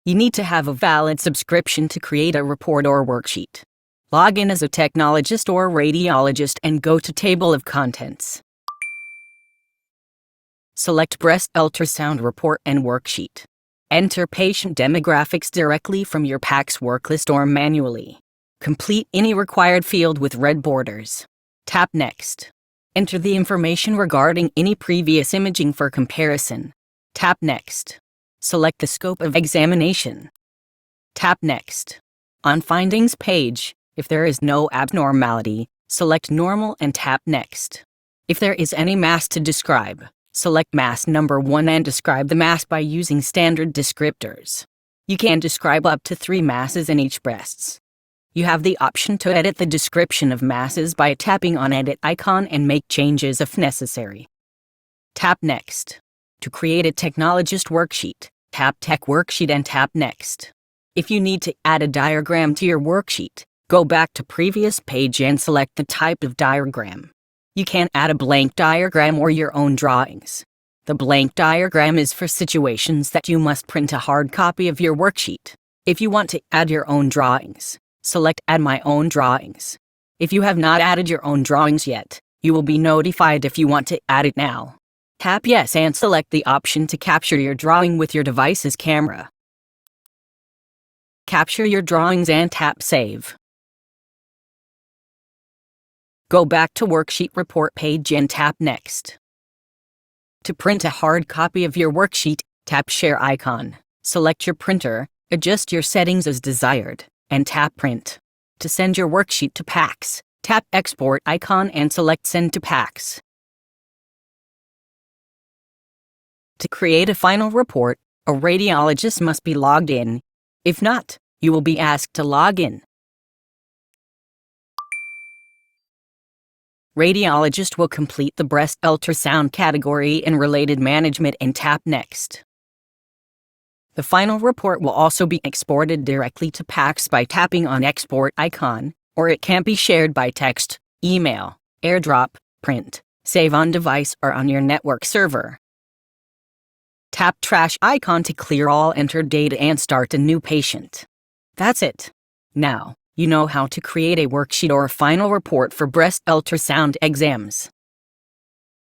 You need to have a valid subscription to create a report or worksheet. Log in as a technologist or radiologist and go to Table of Contents. Select Breast Ultrasound Report and Worksheet. Enter patient demographics directly from your PACS worklist or manually. Complete any required field with red borders. Tap Next. Enter the information regarding any previous imaging for comparison. Tap Next. Select the scope of examination. Tap Next. On Findings page, if there is no abnormality, select Normal and tap Next. If there is any mass to describe, select mass number 1 and describe the mass by using standard descriptors. You can describe up to 3 masses in each breasts. You have the option to edit the description of masses by tapping on Edit icon and make changes if necessary. Tap Next. To create a technologist worksheet, tap Tech Worksheet and tap Next. If you need to add a diagram to your worksheet, go back to previous page and select the type of diagram. You can add a blank diagram or your own drawings. The blank diagram is for situations that you must print a hard copy of your worksheet. If you want to add your own drawings, select Add My Own Drawings. If you have not added your own drawings yet, you will be notified if you want to add it now. Tap Yes and select the option to capture your drawing with your device's camera. Capture your drawings and tap Save. Go back to Worksheet Report page and tap Next. To print a hard copy of your worksheet, tap Share icon. Select your printer, adjust your settings as desired, and tap Print. To send your worksheet to PACS, tap Export icon and select Send to PACS. To create a final report, a radiologist must be logged in. If not, you will be asked to log in. Radiologist will complete the breast ultrasound category and related management and tap Next. The final report will also be exported directly to PACS by tapping on Export icon, or it can be shared by text, email, AirDrop, print, save on device or on your network server. Tap Trash icon to clear all entered data and start a new patient. That's it. Now, you know how to create a worksheet or a final report for breast ultrasound exams.